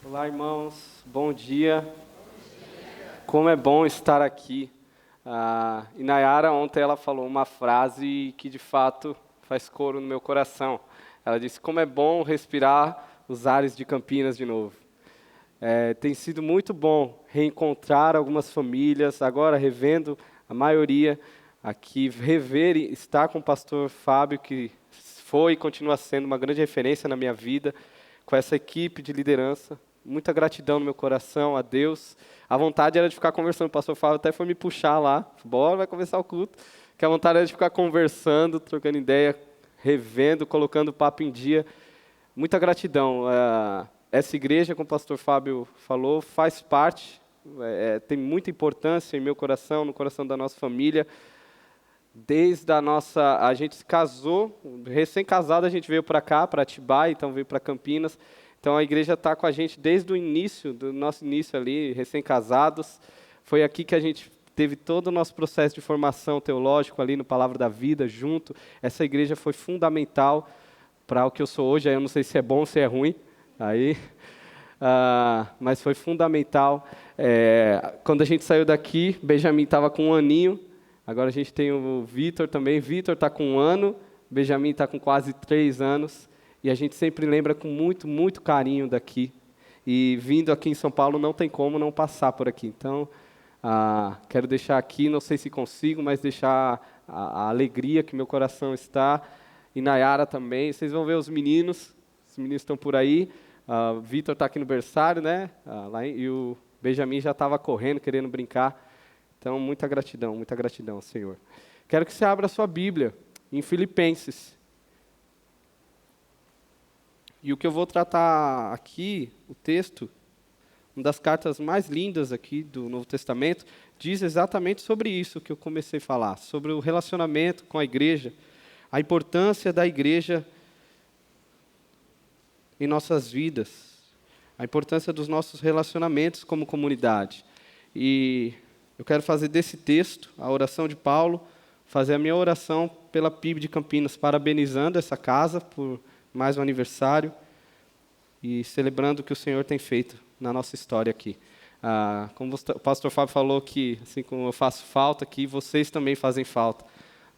Olá, irmãos. Bom dia. Como é bom estar aqui. E Nayara, ontem ela falou uma frase que, de fato, faz coro no meu coração. Ela disse, como é bom respirar os ares de Campinas de novo. Tem sido muito bom reencontrar algumas famílias, agora revendo a maioria aqui, rever e estar com o pastor Fábio, que foi e continua sendo uma grande referência na minha vida, com essa equipe de liderança. Muita gratidão no meu coração a Deus. A vontade era de ficar conversando. O pastor Fábio até foi me puxar lá. Bora, vai começar o culto. Que a vontade era de ficar conversando, trocando ideia, revendo, colocando o papo em dia. Muita gratidão. Essa igreja, como o pastor Fábio falou, faz parte, tem muita importância em meu coração, no coração da nossa família. Desde a gente se casou, recém-casado a gente veio para cá, para Atibaia, então veio para Campinas. Então a igreja está com a gente desde o início, do nosso início ali, recém-casados. Foi aqui que a gente teve todo o nosso processo de formação teológico ali no Palavra da Vida, junto. Essa igreja foi fundamental para o que eu sou hoje. Aí eu não sei se é bom ou se é ruim, mas foi fundamental. Quando a gente saiu daqui, Benjamin estava com 1 aninho. Agora a gente tem o Vitor também. Vitor está com 1 ano, Benjamin está com quase 3 anos. E a gente sempre lembra com muito, muito carinho daqui. E vindo aqui em São Paulo, não tem como não passar por aqui. Então, quero deixar aqui, não sei se consigo, mas deixar a alegria que meu coração está. E Nayara também. Vocês vão ver os meninos estão por aí. O Vitor está aqui no berçário, né? E o Benjamin já estava correndo, querendo brincar. Então, muita gratidão, Senhor. Quero que você abra a sua Bíblia em Filipenses. E o que eu vou tratar aqui, o texto, uma das cartas mais lindas aqui do Novo Testamento, diz exatamente sobre isso que eu comecei a falar, sobre o relacionamento com a igreja, a importância da igreja em nossas vidas, a importância dos nossos relacionamentos como comunidade. E eu quero fazer desse texto, a oração de Paulo, fazer a minha oração pela PIB de Campinas, parabenizando essa casa por mais um aniversário e celebrando o que o Senhor tem feito na nossa história aqui. Como o pastor Fábio falou que, assim como eu faço falta aqui, vocês também fazem falta.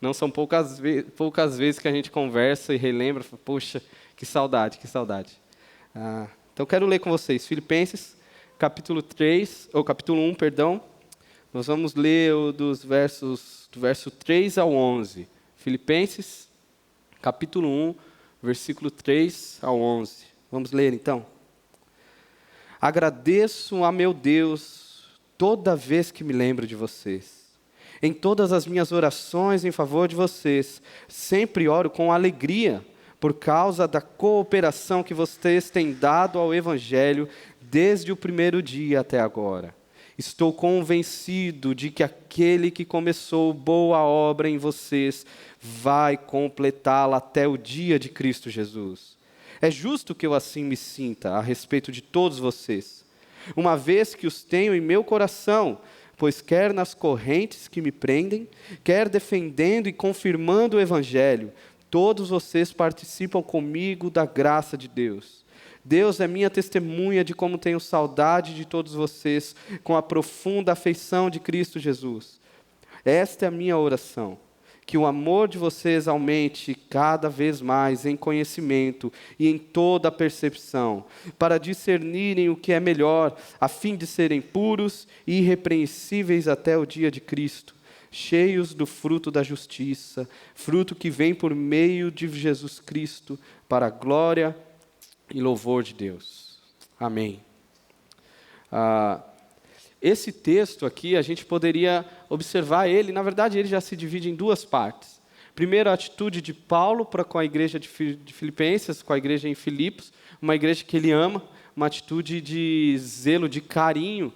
Não são poucas vezes que a gente conversa e relembra, poxa, que saudade. Então eu quero ler com vocês, Filipenses, capítulo 1, perdão. Nós vamos ler do verso 3 ao 11. Filipenses, capítulo 1, versículo 3 ao 11. Vamos ler então. Agradeço a meu Deus toda vez que me lembro de vocês. Em todas as minhas orações em favor de vocês, sempre oro com alegria, por causa da cooperação que vocês têm dado ao Evangelho desde o primeiro dia até agora. Estou convencido de que aquele que começou boa obra em vocês vai completá-la até o dia de Cristo Jesus. É justo que eu assim me sinta a respeito de todos vocês, uma vez que os tenho em meu coração, pois quer nas correntes que me prendem, quer defendendo e confirmando o Evangelho, todos vocês participam comigo da graça de Deus. Deus é minha testemunha de como tenho saudade de todos vocês, com a profunda afeição de Cristo Jesus. Esta é a minha oração, que o amor de vocês aumente cada vez mais em conhecimento e em toda a percepção, para discernirem o que é melhor, a fim de serem puros e irrepreensíveis até o dia de Cristo, cheios do fruto da justiça, fruto que vem por meio de Jesus Cristo, para a glória e louvor de Deus. Amém. Esse texto aqui, a gente poderia observar ele, na verdade ele já se divide em 2 partes. Primeiro, a atitude de Paulo com a igreja de Filipenses, com a igreja em Filipos, uma igreja que ele ama, uma atitude de zelo, de carinho.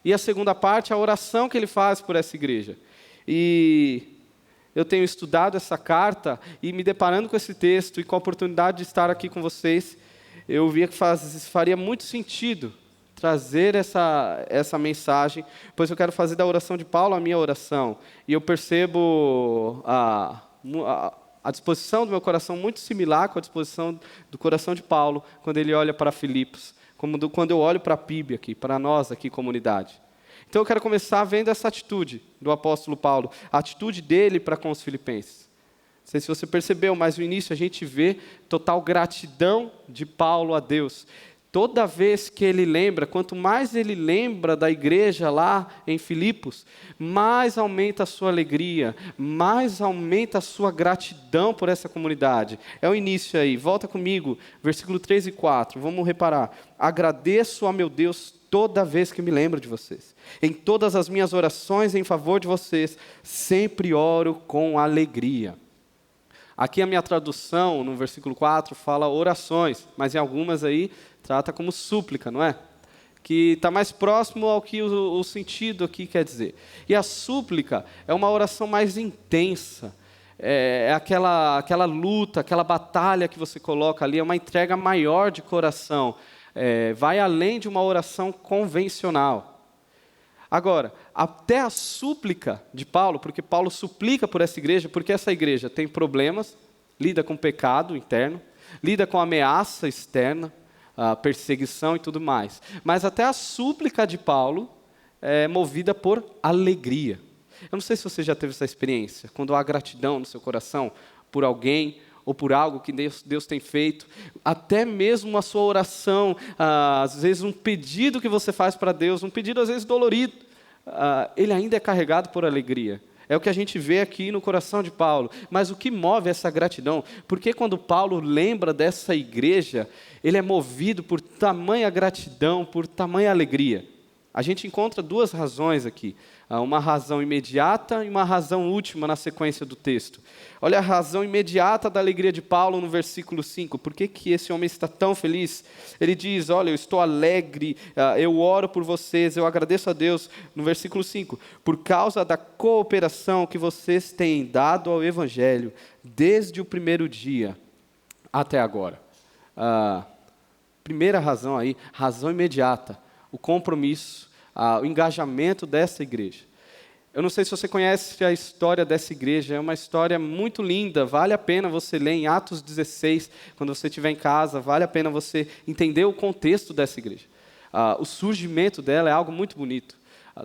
E a segunda parte, a oração que ele faz por essa igreja. E eu tenho estudado essa carta e me deparando com esse texto e com a oportunidade de estar aqui com vocês, eu via que faria muito sentido trazer essa mensagem, pois eu quero fazer da oração de Paulo a minha oração. E eu percebo a disposição do meu coração muito similar com a disposição do coração de Paulo, quando ele olha para Filipos, quando eu olho para a PIB aqui, para nós aqui, comunidade. Então eu quero começar vendo essa atitude do apóstolo Paulo, a atitude dele para com os filipenses. Não sei se você percebeu, mas no início a gente vê total gratidão de Paulo a Deus. Toda vez que ele lembra, quanto mais ele lembra da igreja lá em Filipos, mais aumenta a sua alegria, mais aumenta a sua gratidão por essa comunidade. É o início aí, volta comigo, versículo 3 e 4, vamos reparar. Agradeço a meu Deus toda vez que me lembro de vocês. Em todas as minhas orações em favor de vocês, sempre oro com alegria. Aqui a minha tradução, no versículo 4, fala orações, mas em algumas aí trata como súplica, não é? Que está mais próximo ao que o sentido aqui quer dizer. E a súplica é uma oração mais intensa, é aquela luta, aquela batalha que você coloca ali, é uma entrega maior de coração, vai além de uma oração convencional. Agora, até a súplica de Paulo, porque Paulo suplica por essa igreja, porque essa igreja tem problemas, lida com pecado interno, lida com ameaça externa, perseguição e tudo mais. Mas até a súplica de Paulo é movida por alegria. Eu não sei se você já teve essa experiência, quando há gratidão no seu coração por alguém ou por algo que Deus tem feito, até mesmo a sua oração, às vezes um pedido que você faz para Deus, um pedido às vezes dolorido, ele ainda é carregado por alegria. É o que a gente vê aqui no coração de Paulo. Mas o que move essa gratidão? Porque quando Paulo lembra dessa igreja, ele é movido por tamanha gratidão, por tamanha alegria. A gente encontra duas razões aqui, uma razão imediata e uma razão última na sequência do texto. Olha a razão imediata da alegria de Paulo no versículo 5. Por que esse homem está tão feliz? Ele diz, olha, eu estou alegre, eu oro por vocês, eu agradeço a Deus, no versículo 5, por causa da cooperação que vocês têm dado ao Evangelho, desde o primeiro dia até agora. Primeira razão aí, razão imediata. O compromisso, o engajamento dessa igreja. Eu não sei se você conhece a história dessa igreja, é uma história muito linda, vale a pena você ler em Atos 16, quando você estiver em casa, vale a pena você entender o contexto dessa igreja. O surgimento dela é algo muito bonito.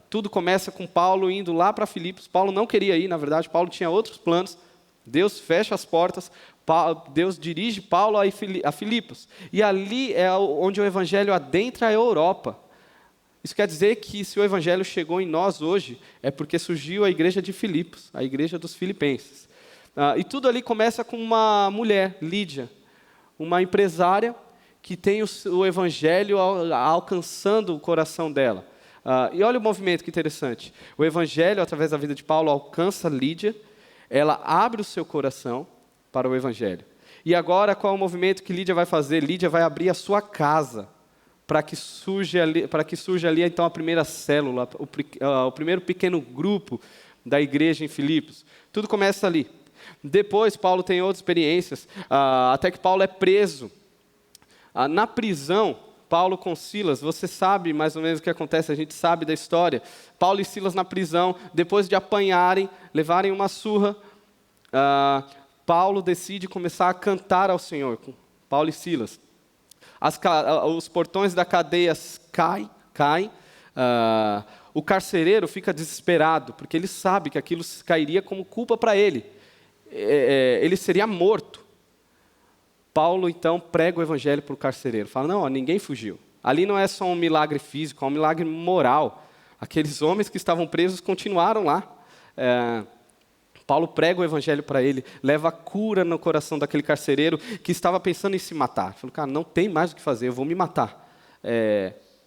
Tudo começa com Paulo indo lá para Filipos. Paulo não queria ir, na verdade, Paulo tinha outros planos. Deus fecha as portas, Deus dirige Paulo a Filipos. E ali é onde o evangelho adentra a Europa. Isso quer dizer que se o evangelho chegou em nós hoje, é porque surgiu a igreja de Filipos, a igreja dos filipenses. E tudo ali começa com uma mulher, Lídia, uma empresária que tem o evangelho alcançando o coração dela. E olha o movimento que interessante. O evangelho, através da vida de Paulo, alcança Lídia, ela abre o seu coração para o evangelho. E agora, qual é o movimento que Lídia vai fazer? Lídia vai abrir a sua casa, para que surja ali então a primeira célula, o primeiro pequeno grupo da igreja em Filipos. Tudo começa ali. Depois, Paulo tem outras experiências, até que Paulo é preso. Na prisão, Paulo com Silas, você sabe mais ou menos o que acontece, a gente sabe da história. Paulo e Silas na prisão, depois de apanharem, levarem uma surra, Paulo decide começar a cantar ao Senhor, com Paulo e Silas. Os portões da cadeia caem, o carcereiro fica desesperado, porque ele sabe que aquilo cairia como culpa para ele. Ele seria morto. Paulo, então, prega o evangelho para o carcereiro. Fala, não, ninguém fugiu. Ali não é só um milagre físico, é um milagre moral. Aqueles homens que estavam presos continuaram lá. Paulo prega o evangelho para ele, leva cura no coração daquele carcereiro que estava pensando em se matar. Falou, cara, não tem mais o que fazer, eu vou me matar.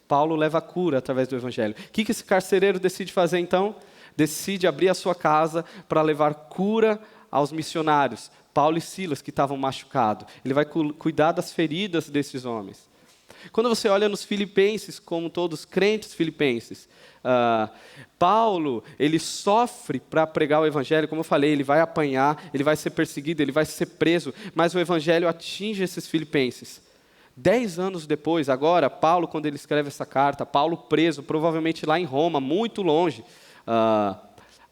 Paulo leva cura através do evangelho. O que esse carcereiro decide fazer então? Decide abrir a sua casa para levar cura aos missionários, Paulo e Silas, que estavam machucados. Ele vai cuidar das feridas desses homens. Quando você olha nos filipenses, como todos crentes filipenses, Paulo, ele sofre para pregar o evangelho, como eu falei, ele vai apanhar, ele vai ser perseguido, ele vai ser preso, mas o evangelho atinge esses filipenses. 10 anos depois, agora, Paulo, quando ele escreve essa carta, Paulo preso, provavelmente lá em Roma, muito longe,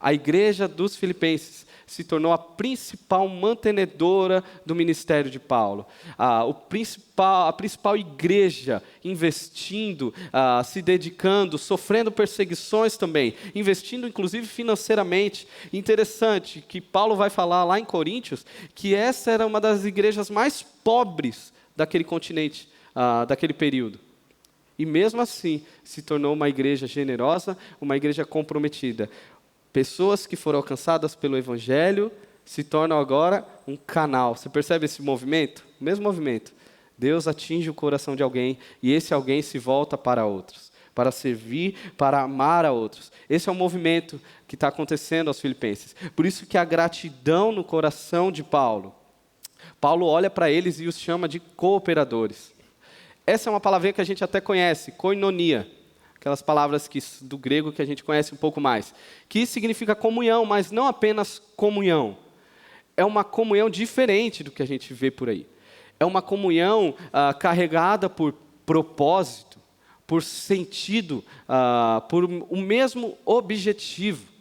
a igreja dos filipenses se tornou a principal mantenedora do ministério de Paulo. A principal igreja investindo, se dedicando, sofrendo perseguições também, investindo inclusive financeiramente. Interessante que Paulo vai falar lá em Coríntios que essa era uma das igrejas mais pobres daquele continente, daquele período. E mesmo assim, se tornou uma igreja generosa, uma igreja comprometida. Pessoas que foram alcançadas pelo Evangelho se tornam agora um canal. Você percebe esse movimento? O mesmo movimento. Deus atinge o coração de alguém e esse alguém se volta para outros, para servir, para amar a outros. Esse é o movimento que está acontecendo aos filipenses. Por isso que a gratidão no coração de Paulo. Paulo olha para eles e os chama de cooperadores. Essa é uma palavrinha que a gente até conhece, koinonia, aquelas palavras do grego que a gente conhece um pouco mais, que significa comunhão, mas não apenas comunhão. É uma comunhão diferente do que a gente vê por aí. É uma comunhão carregada por propósito, por sentido, por o mesmo objetivo.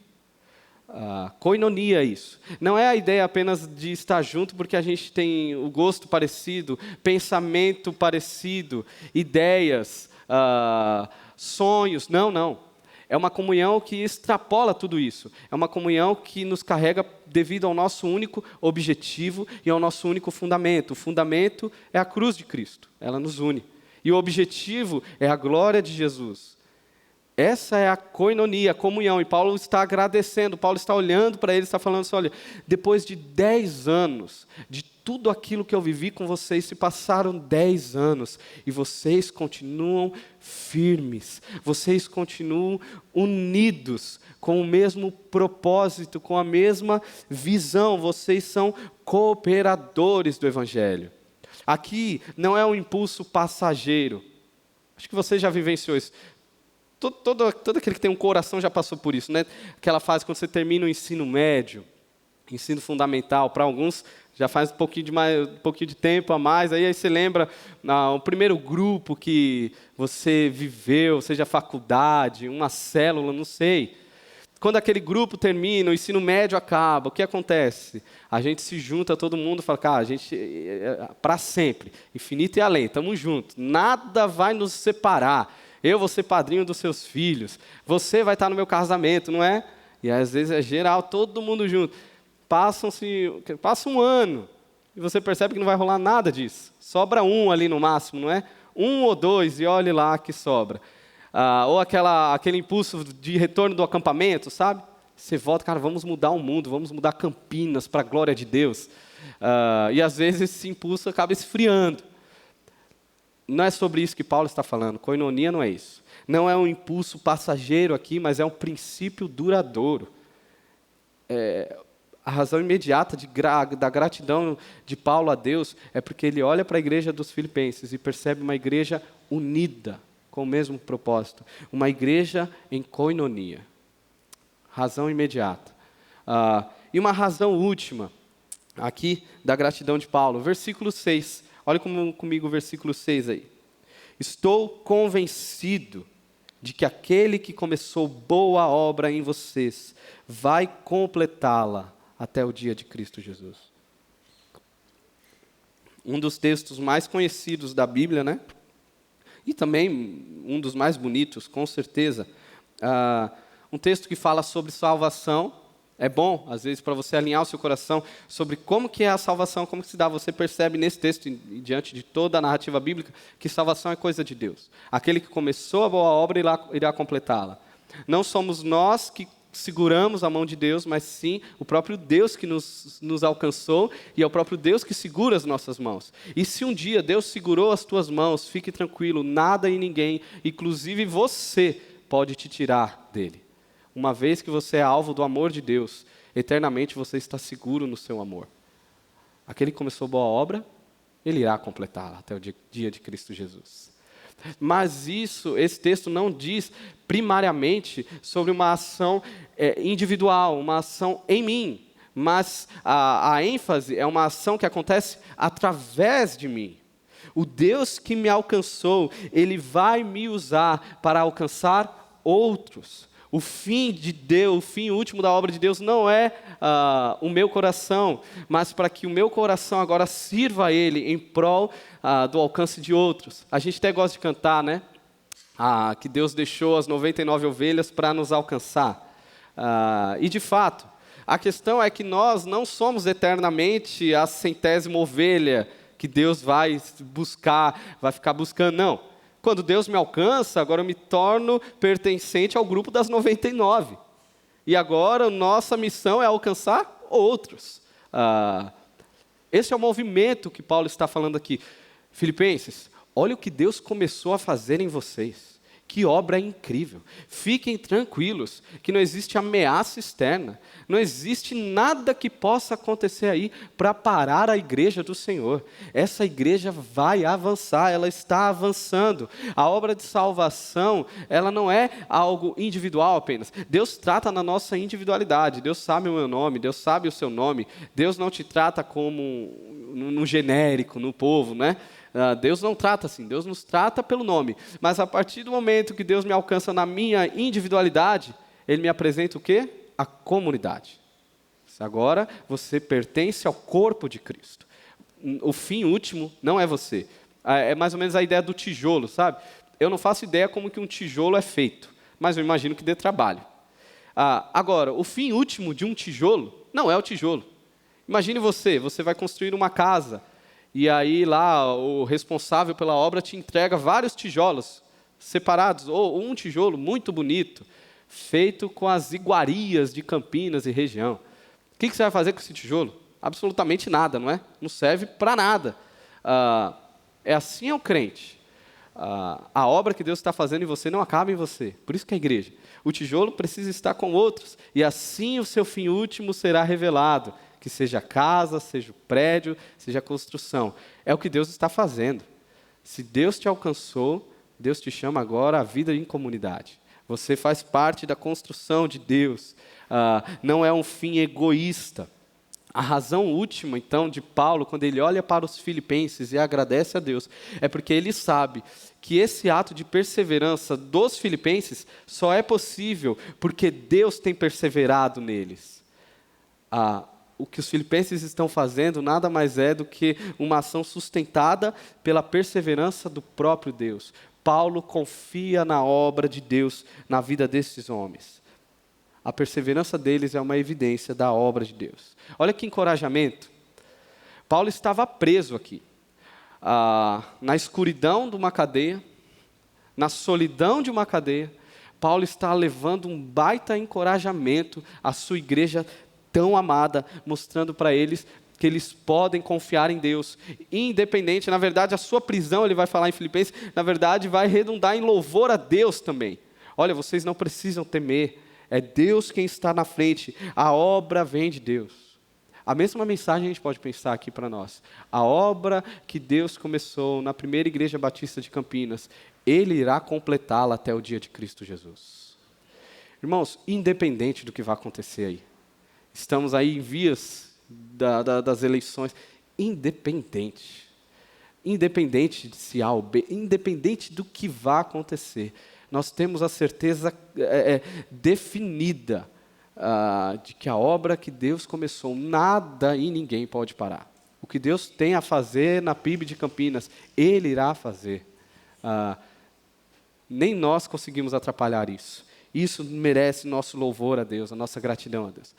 Koinonia é isso. Não é a ideia apenas de estar junto porque a gente tem o gosto parecido, pensamento parecido, ideias, sonhos. Não. É uma comunhão que extrapola tudo isso. É uma comunhão que nos carrega devido ao nosso único objetivo e ao nosso único fundamento. O fundamento é a cruz de Cristo. Ela nos une. E o objetivo é a glória de Jesus. Essa é a koinonia, a comunhão, e Paulo está agradecendo, Paulo está olhando para eles, está falando assim, olha, depois de 10 anos, de tudo aquilo que eu vivi com vocês, se passaram 10 anos, e vocês continuam firmes, vocês continuam unidos, com o mesmo propósito, com a mesma visão, vocês são cooperadores do Evangelho. Aqui não é um impulso passageiro, acho que você já vivenciou isso. Todo aquele que tem um coração já passou por isso, né? Aquela fase quando você termina o ensino médio, ensino fundamental, para alguns já faz um pouquinho de tempo a mais, aí você lembra o primeiro grupo que você viveu, seja a faculdade, uma célula, não sei. Quando aquele grupo termina, o ensino médio acaba, o que acontece? A gente se junta, todo mundo fala, cara, a gente, para sempre, infinito e além, estamos juntos, nada vai nos separar. Eu vou ser padrinho dos seus filhos. Você vai estar no meu casamento, não é? E às vezes é geral, todo mundo junto. Passa um ano e você percebe que não vai rolar nada disso. Sobra um ali no máximo, não é? 1 ou 2 e olhe lá que sobra. Ou aquele impulso de retorno do acampamento, sabe? Você volta, cara, vamos mudar o mundo, vamos mudar Campinas para a glória de Deus. E às vezes esse impulso acaba esfriando. Não é sobre isso que Paulo está falando. Koinonia não é isso. Não é um impulso passageiro aqui, mas é um princípio duradouro. A razão imediata da gratidão de Paulo a Deus é porque ele olha para a igreja dos Filipenses e percebe uma igreja unida, com o mesmo propósito. Uma igreja em koinonia. Razão imediata. E uma razão última, aqui, da gratidão de Paulo. Versículo 6. Olha comigo o versículo 6 aí. Estou convencido de que aquele que começou boa obra em vocês vai completá-la até o dia de Cristo Jesus. Um dos textos mais conhecidos da Bíblia, né? E também um dos mais bonitos, com certeza. Um texto que fala sobre salvação. É bom, às vezes, para você alinhar o seu coração sobre como que é a salvação, como que se dá. Você percebe nesse texto, e diante de toda a narrativa bíblica, que salvação é coisa de Deus. Aquele que começou a boa obra irá completá-la. Não somos nós que seguramos a mão de Deus, mas sim o próprio Deus que nos alcançou e é o próprio Deus que segura as nossas mãos. E se um dia Deus segurou as tuas mãos, fique tranquilo, nada e ninguém, inclusive você, pode te tirar dele. Uma vez que você é alvo do amor de Deus, eternamente você está seguro no seu amor. Aquele que começou boa obra, ele irá completá-la até o dia de Cristo Jesus. Mas esse texto não diz primariamente sobre uma ação individual, uma ação em mim, mas a ênfase é uma ação que acontece através de mim. O Deus que me alcançou, ele vai me usar para alcançar outros. O fim de Deus, o fim último da obra de Deus não é o meu coração, mas para que o meu coração agora sirva a Ele em prol do alcance de outros. A gente até gosta de cantar, né? Que Deus deixou as 99 ovelhas para nos alcançar. E de fato, a questão é que nós não somos eternamente a 100ª ovelha que Deus vai buscar, vai ficar buscando, não. Quando Deus me alcança, agora eu me torno pertencente ao grupo das 99. E agora nossa missão é alcançar outros. Esse é o movimento que Paulo está falando aqui. Filipenses, olha o que Deus começou a fazer em vocês. Que obra incrível. Fiquem tranquilos, que não existe ameaça externa. Não existe nada que possa acontecer aí para parar a igreja do Senhor. Essa igreja vai avançar, ela está avançando. A obra de salvação, ela não é algo individual apenas. Deus trata na nossa individualidade. Deus sabe o meu nome, Deus sabe o seu nome. Deus não te trata como no genérico, no povo, né? Deus não trata assim, Deus nos trata pelo nome. Mas a partir do momento que Deus me alcança na minha individualidade, Ele me apresenta o quê? A comunidade. Agora você pertence ao corpo de Cristo. O fim último não é você. É mais ou menos a ideia do tijolo, sabe? Eu não faço ideia como que um tijolo é feito, mas eu imagino que dê trabalho. Agora, o fim último de um tijolo não é o tijolo. Imagine você vai construir uma casa, e aí lá o responsável pela obra te entrega vários tijolos separados, ou um tijolo muito bonito, feito com as iguarias de Campinas e região. O que você vai fazer com esse tijolo? Absolutamente nada, não é? Não serve para nada. É assim o crente. A obra que Deus está fazendo em você não acaba em você. Por isso que é a igreja. O tijolo precisa estar com outros, e assim o seu fim último será revelado. Que seja a casa, seja o prédio, seja a construção. É o que Deus está fazendo. Se Deus te alcançou, Deus te chama agora à vida em comunidade. Você faz parte da construção de Deus. Não é um fim egoísta. A razão última, então, de Paulo, quando ele olha para os filipenses e agradece a Deus, é porque ele sabe que esse ato de perseverança dos filipenses só é possível porque Deus tem perseverado neles. O que os filipenses estão fazendo nada mais é do que uma ação sustentada pela perseverança do próprio Deus. Paulo confia na obra de Deus na vida desses homens. A perseverança deles é uma evidência da obra de Deus. Olha que encorajamento. Paulo estava preso aqui, na escuridão de uma cadeia, na solidão de uma cadeia. Paulo está levando um baita encorajamento à sua igreja tão amada, mostrando para eles que eles podem confiar em Deus, independente, na verdade a sua prisão, ele vai falar em Filipenses, na verdade vai redundar em louvor a Deus também. Olha, vocês não precisam temer, é Deus quem está na frente, a obra vem de Deus. A mesma mensagem a gente pode pensar aqui para nós. A obra que Deus começou na primeira igreja batista de Campinas, Ele irá completá-la até o dia de Cristo Jesus. Irmãos, independente do que vai acontecer aí, estamos aí em vias das eleições, independente de se A ou B, independente do que vai acontecer, nós temos a certeza definida de que a obra que Deus começou, nada e ninguém pode parar. O que Deus tem a fazer na PIB de Campinas, Ele irá fazer. Nem nós conseguimos atrapalhar isso. Isso merece nosso louvor a Deus, a nossa gratidão a Deus.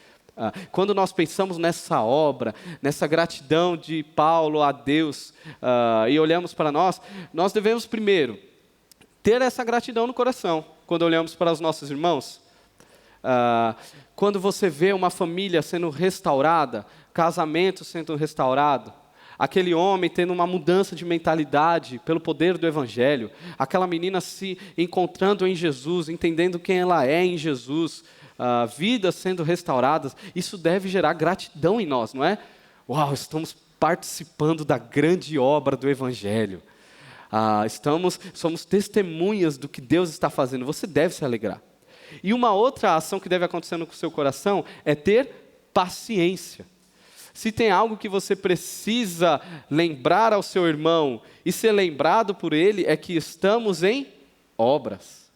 Quando nós pensamos nessa obra, nessa gratidão de Paulo a Deus, e olhamos para nós devemos primeiro ter essa gratidão no coração, quando olhamos para os nossos irmãos. Quando você vê uma família sendo restaurada, casamento sendo restaurado, aquele homem tendo uma mudança de mentalidade pelo poder do Evangelho, aquela menina se encontrando em Jesus, entendendo quem ela é em Jesus, vidas sendo restauradas, isso deve gerar gratidão em nós, não é? Uau, estamos participando da grande obra do Evangelho. Somos testemunhas do que Deus está fazendo, você deve se alegrar. E uma outra ação que deve acontecer no seu coração é ter paciência. Se tem algo que você precisa lembrar ao seu irmão e ser lembrado por ele, é que estamos em obras.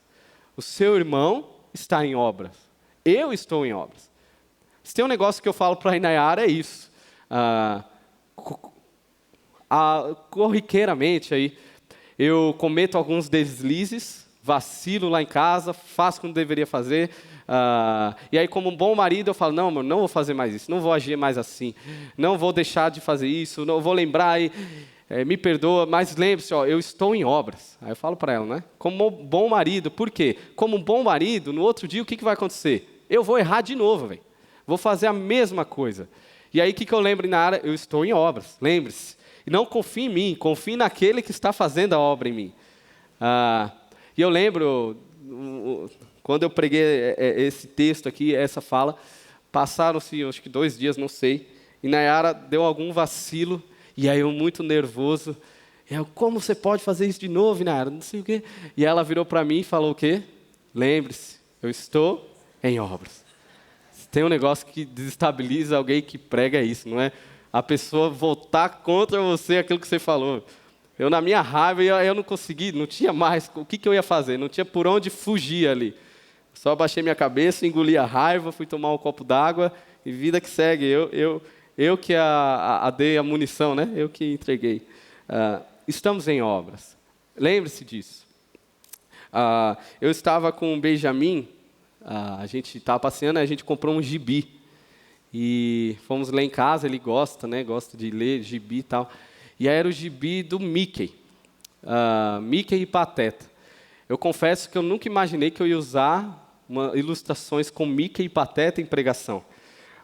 O seu irmão está em obras. Eu estou em obras. Se tem um negócio que eu falo para a Inayara, é isso. Corriqueiramente, aí, eu cometo alguns deslizes, vacilo lá em casa, faço quando deveria fazer. E aí, como um bom marido, eu falo, não, não vou fazer mais isso, não vou agir mais assim, não vou deixar de fazer isso, não vou lembrar e me perdoa, mas lembre-se, eu estou em obras. Aí eu falo para ela, né? Como um bom marido, por quê? Como um bom marido, no outro dia, o que vai acontecer? Eu vou errar de novo, velho. Vou fazer a mesma coisa. E aí, o que eu lembro na área? Eu estou em obras, lembre-se. E não confie em mim, confie naquele que está fazendo a obra em mim. E eu lembro, quando eu preguei esse texto aqui, essa fala, passaram-se, acho que 2 dias, não sei, e Nayara deu algum vacilo, e aí eu muito nervoso, como você pode fazer isso de novo, Nayara? Não sei o quê. E ela virou para mim e falou o quê? Lembre-se, eu estou em obras. Tem um negócio que desestabiliza alguém que prega isso, não é? A pessoa voltar contra você aquilo que você falou. Eu, na minha raiva, eu não consegui, não tinha mais o que eu ia fazer, não tinha por onde fugir ali. Só abaixei minha cabeça, engoli a raiva, fui tomar um copo d'água e vida que segue. Eu que dei a munição, né? Eu que entreguei. Estamos em obras. Lembre-se disso. Eu estava com o Benjamin, a gente estava passeando, a gente comprou um gibi. E fomos lá em casa, ele gosta, né? Gosta de ler gibi e tal. E aí era o gibi do Mickey. Mickey e Pateta. Eu confesso que eu nunca imaginei que eu ia usar ilustrações com Mickey e Pateta em pregação.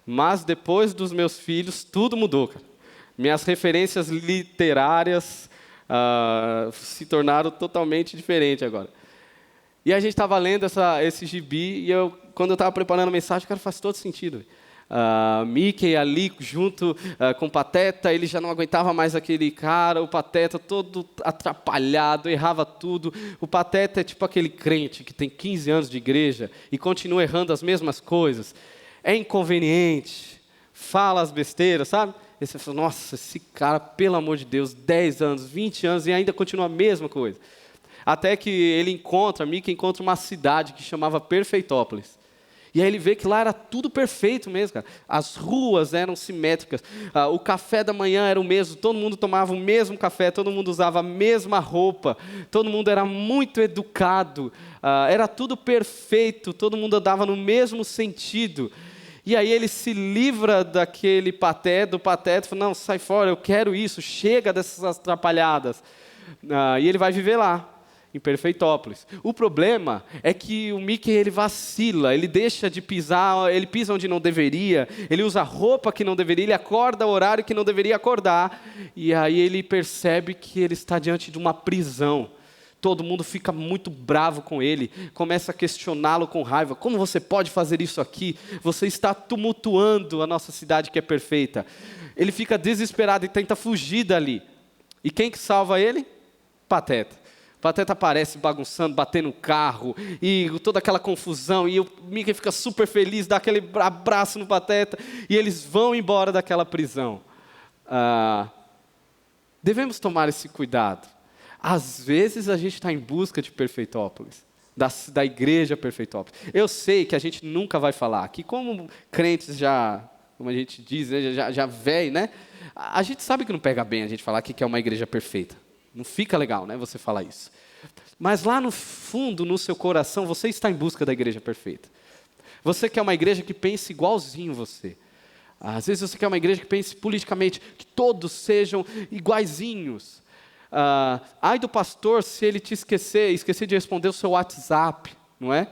Mas depois dos meus filhos, tudo mudou, cara. Minhas referências literárias se tornaram totalmente diferentes agora. E a gente estava lendo esse gibi, e quando eu estava preparando a mensagem, cara, faz todo sentido. Mickey ali junto com o Pateta, ele já não aguentava mais aquele cara, o Pateta todo atrapalhado, errava tudo. O Pateta é tipo aquele crente que tem 15 anos de igreja e continua errando as mesmas coisas. É inconveniente, fala as besteiras, sabe? E você fala, nossa, esse cara, pelo amor de Deus, 10 anos, 20 anos e ainda continua a mesma coisa. Até que Mickey encontra uma cidade que chamava Perfeitópolis. E aí ele vê que lá era tudo perfeito mesmo, cara. As ruas eram simétricas, o café da manhã era o mesmo, todo mundo tomava o mesmo café, todo mundo usava a mesma roupa, todo mundo era muito educado, era tudo perfeito, todo mundo andava no mesmo sentido. E aí ele se livra daquele do Pateta, fala, não, sai fora, eu quero isso, chega dessas atrapalhadas. E ele vai viver lá, em Perfeitópolis. O problema é que o Mickey ele vacila, ele deixa de pisar, ele pisa onde não deveria, ele usa roupa que não deveria, ele acorda ao horário que não deveria acordar, e aí ele percebe que ele está diante de uma prisão. Todo mundo fica muito bravo com ele, começa a questioná-lo com raiva. Como você pode fazer isso aqui? Você está tumultuando a nossa cidade que é perfeita. Ele fica desesperado e tenta fugir dali. E quem que salva ele? Pateta. Pateta aparece bagunçando, batendo no carro, e toda aquela confusão, e o Mickey fica super feliz, dá aquele abraço no Pateta, e eles vão embora daquela prisão. Devemos tomar esse cuidado. Às vezes a gente está em busca de Perfeitópolis, da igreja Perfeitópolis. Eu sei que a gente nunca vai falar, que como crentes como a gente diz, né, já velho, né? A gente sabe que não pega bem a gente falar que é uma igreja perfeita. Não fica legal, né, você falar isso. Mas lá no fundo, no seu coração, você está em busca da igreja perfeita. Você quer uma igreja que pense igualzinho você. Às vezes você quer uma igreja que pense politicamente, que todos sejam iguaizinhos. Ai do pastor se ele te esquecer de responder o seu WhatsApp, não é?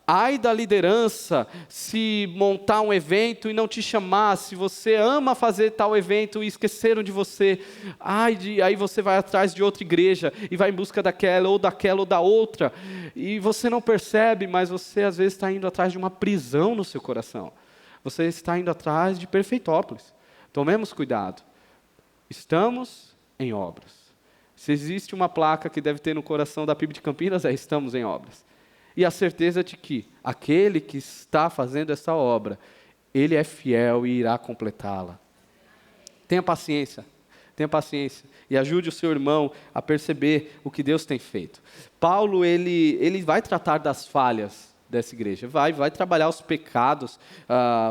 Ai da liderança se montar um evento e não te chamar, se você ama fazer tal evento e esqueceram de você. Aí você vai atrás de outra igreja e vai em busca daquela ou da outra. E você não percebe, mas você às vezes está indo atrás de uma prisão no seu coração. Você está indo atrás de Perfeitópolis. Tomemos cuidado. Estamos em obras. Se existe uma placa que deve ter no coração da PIB de Campinas, estamos em obras. E a certeza de que aquele que está fazendo essa obra, ele é fiel e irá completá-la. Tenha paciência, Tenha paciência e ajude o seu irmão a perceber o que Deus tem feito. Paulo, ele vai tratar das falhas dessa igreja, vai trabalhar os pecados.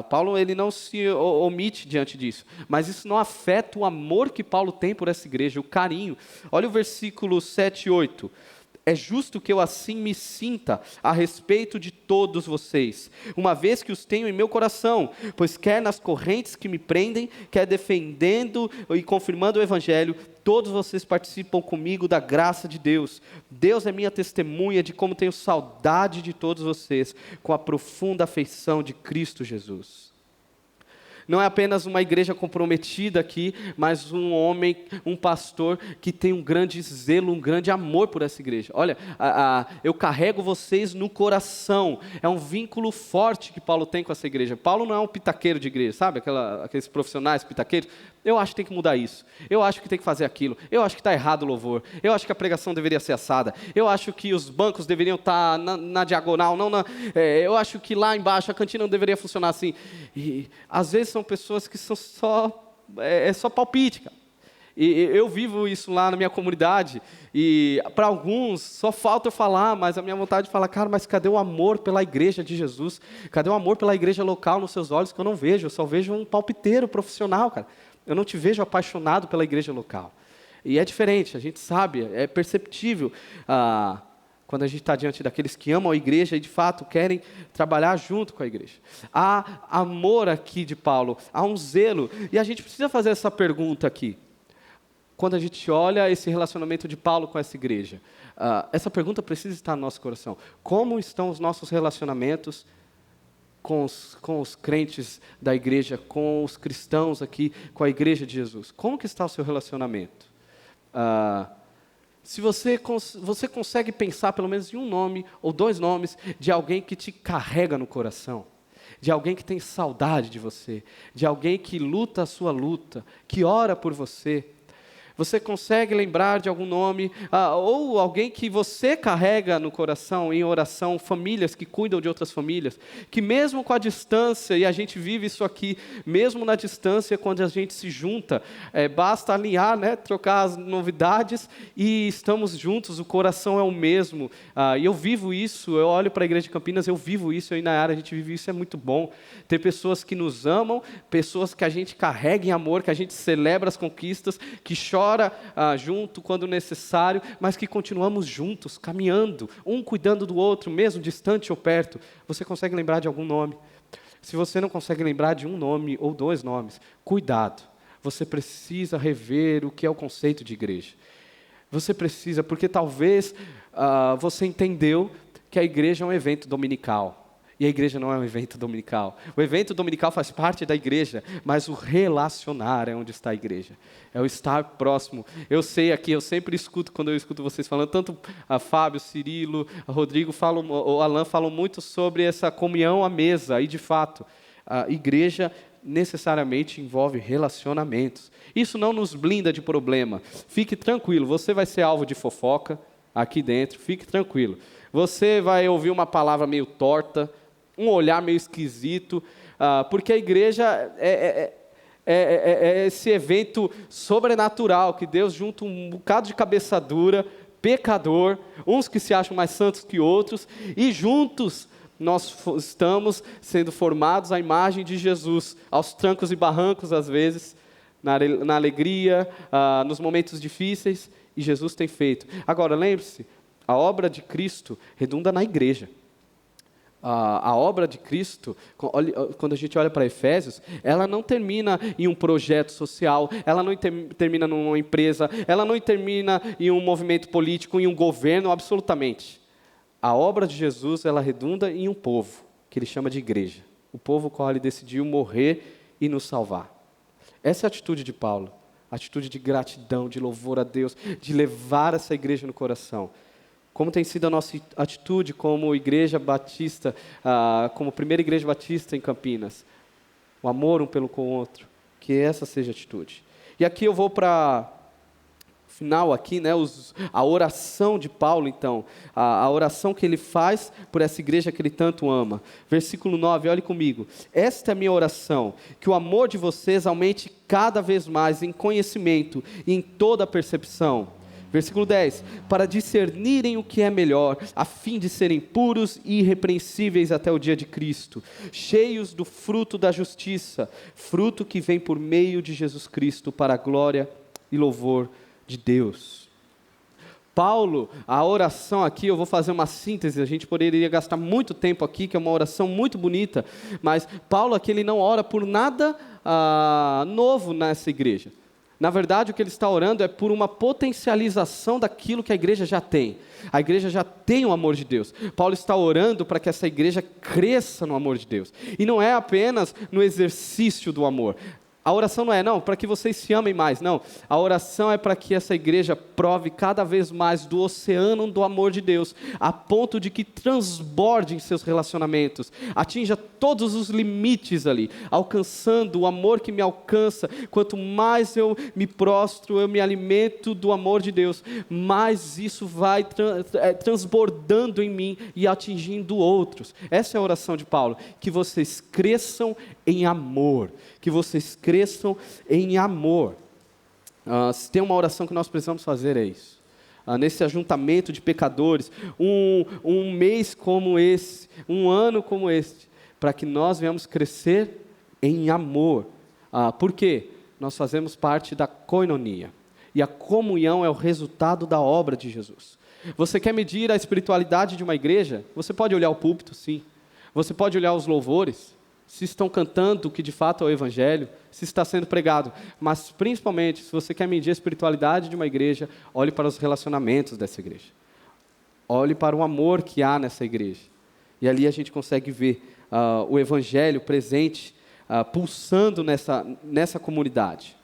Paulo, ele não se omite diante disso, mas isso não afeta o amor que Paulo tem por essa igreja, o carinho. Olha o versículo 7 e 8. É justo que eu assim me sinta a respeito de todos vocês, uma vez que os tenho em meu coração, pois quer nas correntes que me prendem, quer defendendo e confirmando o evangelho, todos vocês participam comigo da graça de Deus. Deus é minha testemunha de como tenho saudade de todos vocês, com a profunda afeição de Cristo Jesus. Não é apenas uma igreja comprometida aqui, mas um homem, um pastor que tem um grande zelo, um grande amor por essa igreja. Olha, eu carrego vocês no coração. É um vínculo forte que Paulo tem com essa igreja. Paulo não é um pitaqueiro de igreja, sabe? Aqueles profissionais pitaqueiros. Eu acho que tem que mudar isso. Eu acho que tem que fazer aquilo. Eu acho que está errado o louvor. Eu acho que a pregação deveria ser assada. Eu acho que os bancos deveriam estar na diagonal. Eu acho que lá embaixo a cantina não deveria funcionar assim. E às vezes são pessoas que são só palpite, cara. E eu vivo isso lá na minha comunidade, e para alguns só falta eu falar, mas a minha vontade de falar, cara, mas cadê o amor pela igreja de Jesus? Cadê o amor pela igreja local nos seus olhos que eu não vejo? Eu só vejo um palpiteiro profissional, cara. Eu não te vejo apaixonado pela igreja local. E é diferente, a gente sabe, é perceptível quando a gente está diante daqueles que amam a igreja e de fato querem trabalhar junto com a igreja. Há amor aqui de Paulo, há um zelo, e a gente precisa fazer essa pergunta aqui. Quando a gente olha esse relacionamento de Paulo com essa igreja, essa pergunta precisa estar no nosso coração. Como estão os nossos relacionamentos com os crentes da igreja, com os cristãos aqui, com a igreja de Jesus? Como que está o seu relacionamento? Se você consegue pensar pelo menos em um nome ou dois nomes de alguém que te carrega no coração, de alguém que tem saudade de você, de alguém que luta a sua luta, que ora por você. Você consegue lembrar de algum nome, ou alguém que você carrega no coração, em oração, famílias que cuidam de outras famílias, que mesmo com a distância, e a gente vive isso aqui, mesmo na distância, quando a gente se junta, basta alinhar, né, trocar as novidades, e estamos juntos, o coração é o mesmo. E eu vivo isso, eu olho para a igreja de Campinas, eu vivo isso, eu e Nayara, a gente vive isso, é muito bom. Ter pessoas que nos amam, pessoas que a gente carrega em amor, que a gente celebra as conquistas, que chora junto quando necessário, mas que continuamos juntos, caminhando, um cuidando do outro, mesmo distante ou perto. Você consegue lembrar de algum nome? Se você não consegue lembrar de um nome ou dois nomes, cuidado. Você precisa rever o que é o conceito de igreja. Você precisa, porque talvez você entendeu que a igreja é um evento dominical. E a igreja não é um evento dominical. O evento dominical faz parte da igreja, mas o relacionar é onde está a igreja. É o estar próximo. Eu sei aqui, eu sempre escuto, quando eu escuto vocês falando, tanto a Fábio, Cirilo, a Rodrigo, o Alan falam muito sobre essa comunhão à mesa. E, de fato, a igreja necessariamente envolve relacionamentos. Isso não nos blinda de problema. Fique tranquilo, você vai ser alvo de fofoca aqui dentro, fique tranquilo. Você vai ouvir uma palavra meio torta, um olhar meio esquisito, porque a igreja é esse evento sobrenatural, que Deus junta um bocado de cabeça dura, pecador, uns que se acham mais santos que outros, e juntos nós estamos sendo formados à imagem de Jesus, aos trancos e barrancos às vezes, na alegria, nos momentos difíceis, e Jesus tem feito. Agora, lembre-se, a obra de Cristo redunda na igreja. A obra de Cristo, quando a gente olha para Efésios, ela não termina em um projeto social, ela não termina numa empresa, ela não termina em um movimento político, em um governo, absolutamente. A obra de Jesus, ela redunda em um povo, que ele chama de igreja. O povo com o qual ele decidiu morrer e nos salvar. Essa é a atitude de Paulo, a atitude de gratidão, de louvor a Deus, de levar essa igreja no coração. Como tem sido a nossa atitude como igreja batista, como primeira igreja batista em Campinas. O amor um pelo com o outro. Que essa seja a atitude. E aqui eu vou para final aqui, né, a oração de Paulo, então, a oração que ele faz por essa igreja que ele tanto ama. Versículo 9, olhe comigo. Esta é a minha oração, que o amor de vocês aumente cada vez mais em conhecimento e em toda a percepção. Versículo 10, para discernirem o que é melhor, a fim de serem puros e irrepreensíveis até o dia de Cristo, cheios do fruto da justiça, fruto que vem por meio de Jesus Cristo para a glória e louvor de Deus. Paulo, a oração aqui, eu vou fazer uma síntese, a gente poderia gastar muito tempo aqui, que é uma oração muito bonita, mas Paulo aqui ele não ora por nada novo nessa igreja. Na verdade, o que ele está orando é por uma potencialização daquilo que a igreja já tem. A igreja já tem o amor de Deus. Paulo está orando para que essa igreja cresça no amor de Deus. E não é apenas no exercício do amor. A oração não é, para que vocês se amem mais, não. A oração é para que essa igreja prove cada vez mais do oceano do amor de Deus, a ponto de que transborde em seus relacionamentos, atinja todos os limites ali, alcançando o amor que me alcança. Quanto mais eu me prostro, eu me alimento do amor de Deus, mais isso vai transbordando em mim e atingindo outros. Essa é a oração de Paulo, que vocês cresçam em amor, que vocês cresçam em amor. Se tem uma oração que nós precisamos fazer é isso. Nesse ajuntamento de pecadores, um mês como esse, um ano como este, para que nós venhamos crescer em amor. Por quê? Nós fazemos parte da koinonia, e a comunhão é o resultado da obra de Jesus. Você quer medir a espiritualidade de uma igreja? Você pode olhar o púlpito, sim. Você pode olhar os louvores, se estão cantando o que de fato é o Evangelho, se está sendo pregado. Mas, principalmente, se você quer medir a espiritualidade de uma igreja, olhe para os relacionamentos dessa igreja. Olhe para o amor que há nessa igreja. E ali a gente consegue ver o Evangelho presente, pulsando nessa comunidade.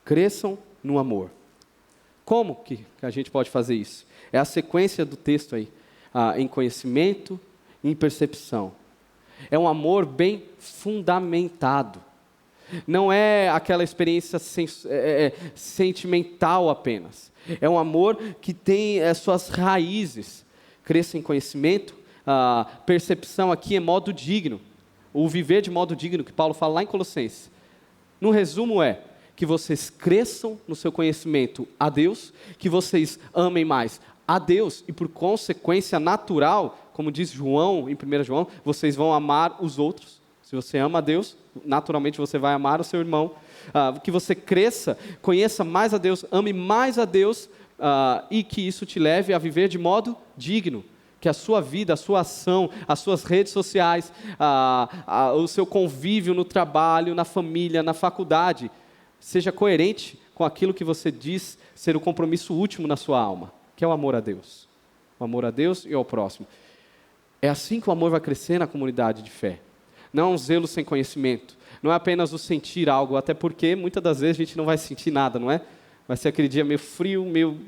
Cresçam no amor. Como que a gente pode fazer isso? É a sequência do texto aí. Em conhecimento, em percepção. É um amor bem fundamentado. Não é aquela experiência sentimental apenas. É um amor que tem suas raízes. Cresça em conhecimento. Percepção aqui é modo digno. O viver de modo digno, que Paulo fala lá em Colossenses. No resumo que vocês cresçam no seu conhecimento a Deus, que vocês amem mais a Deus e por consequência natural, como diz João, em 1 João, vocês vão amar os outros. Se você ama a Deus, naturalmente você vai amar o seu irmão. Que você cresça, conheça mais a Deus, ame mais a Deus e que isso te leve a viver de modo digno. Que a sua vida, a sua ação, as suas redes sociais, o seu convívio no trabalho, na família, na faculdade, seja coerente com aquilo que você diz ser o compromisso último na sua alma, que é o amor a Deus. O amor a Deus e ao próximo. É assim que o amor vai crescer na comunidade de fé. Não é um zelo sem conhecimento. Não é apenas o sentir algo, até porque muitas das vezes a gente não vai sentir nada, não é? Vai ser aquele dia meio frio,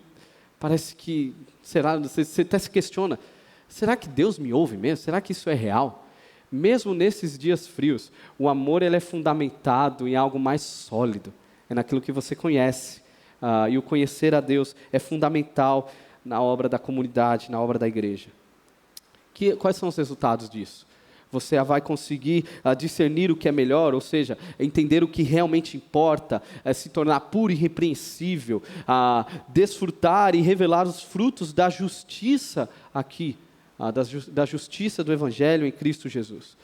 parece que, será, você até se questiona, será que Deus me ouve mesmo? Será que isso é real? Mesmo nesses dias frios, o amor ele é fundamentado em algo mais sólido. É naquilo que você conhece. E o conhecer a Deus é fundamental na obra da comunidade, na obra da igreja. Quais são os resultados disso? Você vai conseguir discernir o que é melhor, ou seja, entender o que realmente importa, se tornar puro e irrepreensível, desfrutar e revelar os frutos da justiça aqui, da justiça do Evangelho em Cristo Jesus.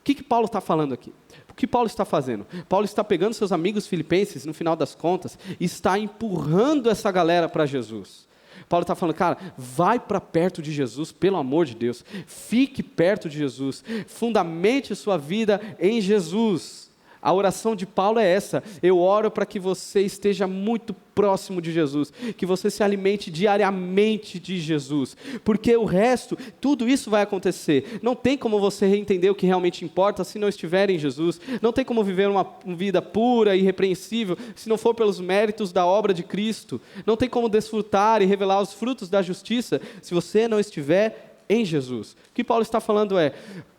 O que Paulo está falando aqui? O que Paulo está fazendo? Paulo está pegando seus amigos filipenses, no final das contas, e está empurrando essa galera para Jesus. Paulo está falando, cara, vai para perto de Jesus, pelo amor de Deus. Fique perto de Jesus. Fundamente sua vida em Jesus. A oração de Paulo é essa. Eu oro para que você esteja muito próximo de Jesus, que você se alimente diariamente de Jesus, porque o resto, tudo isso vai acontecer. Não tem como você entender o que realmente importa se não estiver em Jesus. Não tem como viver uma vida pura e irrepreensível se não for pelos méritos da obra de Cristo. Não tem como desfrutar e revelar os frutos da justiça se você não estiver em Jesus. O que Paulo está falando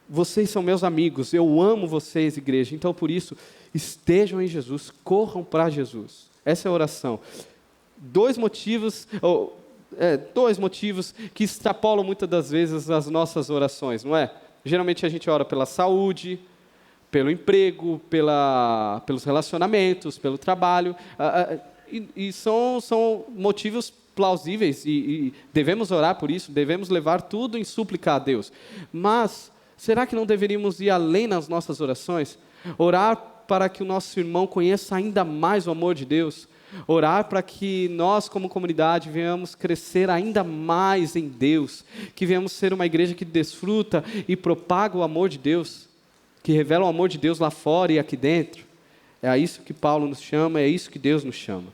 vocês são meus amigos, eu amo vocês, igreja, então por isso, estejam em Jesus, corram para Jesus. Essa é a oração. Dois motivos que extrapolam muitas das vezes as nossas orações, não é? Geralmente a gente ora pela saúde, pelo emprego, pelos relacionamentos, pelo trabalho, e são motivos plausíveis, e devemos orar por isso, devemos levar tudo em súplica a Deus. Mas, será que não deveríamos ir além nas nossas orações? Orar para que o nosso irmão conheça ainda mais o amor de Deus? Orar para que nós, como comunidade, venhamos crescer ainda mais em Deus, que venhamos ser uma igreja que desfruta e propaga o amor de Deus, que revela o amor de Deus lá fora e aqui dentro. É a isso que Paulo nos chama, é isso que Deus nos chama.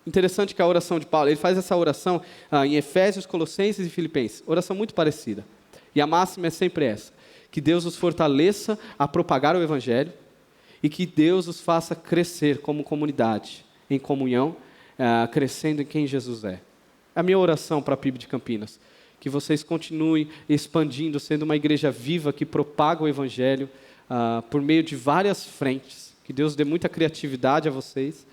Interessante que a oração de Paulo, ele faz essa oração em Efésios, Colossenses e Filipenses, oração muito parecida. E a máxima é sempre essa, que Deus os fortaleça a propagar o Evangelho e que Deus os faça crescer como comunidade, em comunhão, crescendo em quem Jesus é. A minha oração para a PIB de Campinas, que vocês continuem expandindo, sendo uma igreja viva que propaga o Evangelho por meio de várias frentes, que Deus dê muita criatividade a vocês,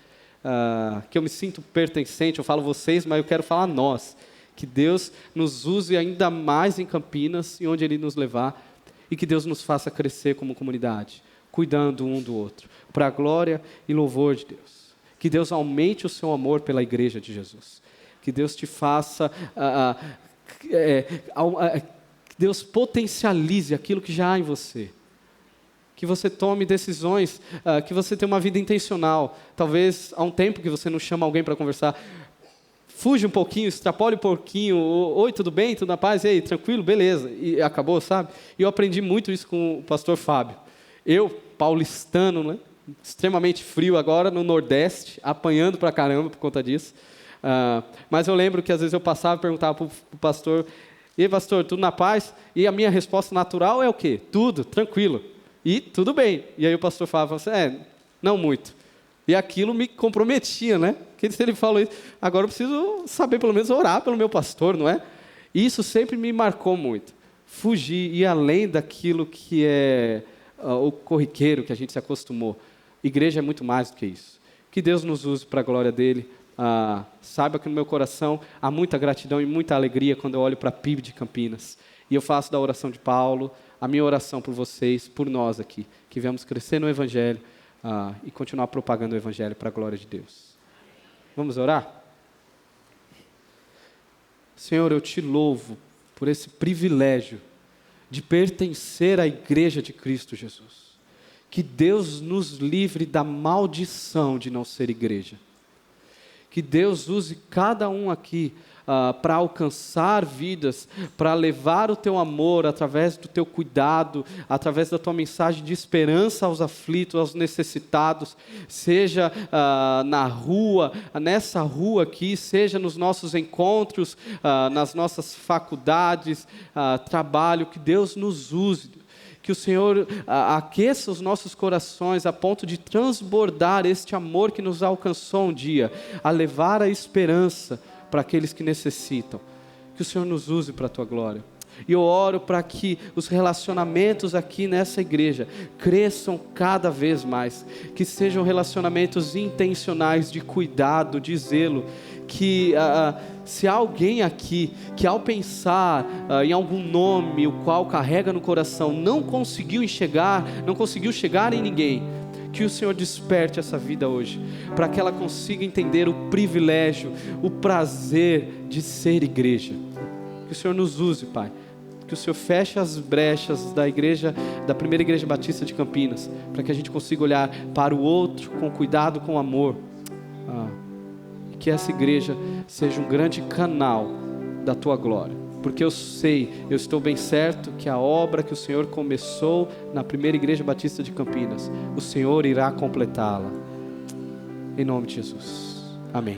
que eu me sinto pertencente, eu falo vocês, mas eu quero falar nós, que Deus nos use ainda mais em Campinas e onde Ele nos levar, e que Deus nos faça crescer como comunidade, cuidando um do outro, para a glória e louvor de Deus. Que Deus aumente o seu amor pela igreja de Jesus. Que Deus te faça, que Deus potencialize aquilo que já há em você. Que você tome decisões, que você tenha uma vida intencional. Talvez há um tempo que você não chama alguém para conversar. Fuge um pouquinho, extrapole um pouquinho. Oi, tudo bem? Tudo na paz? E aí, tranquilo? Beleza. E acabou, sabe? E eu aprendi muito isso com o pastor Fábio. Eu, paulistano, né? Extremamente frio agora no Nordeste, apanhando pra caramba por conta disso. Mas eu lembro que às vezes eu passava e perguntava para o pastor: e aí, pastor, tudo na paz? E a minha resposta natural é o quê? Tudo, tranquilo. E tudo bem. E aí o pastor falava assim: não muito. E aquilo me comprometia, né? Porque se ele falou isso, agora eu preciso saber pelo menos orar pelo meu pastor, não é? E isso sempre me marcou muito. Fugir, ir além daquilo que é o corriqueiro que a gente se acostumou. Igreja é muito mais do que isso. Que Deus nos use para a glória dEle. Saiba que no meu coração há muita gratidão e muita alegria quando eu olho para a PIB de Campinas. E eu faço da oração de Paulo a minha oração por vocês, por nós aqui, que venhamos crescer no Evangelho e continuar propagando o Evangelho para a glória de Deus. Vamos orar? Senhor, eu te louvo por esse privilégio de pertencer à igreja de Cristo Jesus. Que Deus nos livre da maldição de não ser igreja. Que Deus use cada um aqui para alcançar vidas, para levar o teu amor através do teu cuidado, através da tua mensagem de esperança aos aflitos, aos necessitados, seja na rua, nessa rua aqui, seja nos nossos encontros, nas nossas faculdades, trabalho, que Deus nos use. Que o Senhor aqueça os nossos corações a ponto de transbordar este amor que nos alcançou um dia, a levar a esperança para aqueles que necessitam. Que o Senhor nos use para a tua glória. E eu oro para que os relacionamentos aqui nessa igreja cresçam cada vez mais, que sejam relacionamentos intencionais, de cuidado, de zelo, que se há alguém aqui que ao pensar em algum nome o qual carrega no coração não conseguiu chegar em ninguém, que o Senhor desperte essa vida hoje, para que ela consiga entender o privilégio, o prazer de ser igreja. Que o Senhor nos use, Pai. Que o Senhor feche as brechas da primeira igreja batista de Campinas, para que a gente consiga olhar para o outro com cuidado, com amor. Que essa igreja seja um grande canal da tua glória, porque eu estou bem certo que a obra que o Senhor começou na primeira igreja batista de Campinas, o Senhor irá completá-la, em nome de Jesus, amém.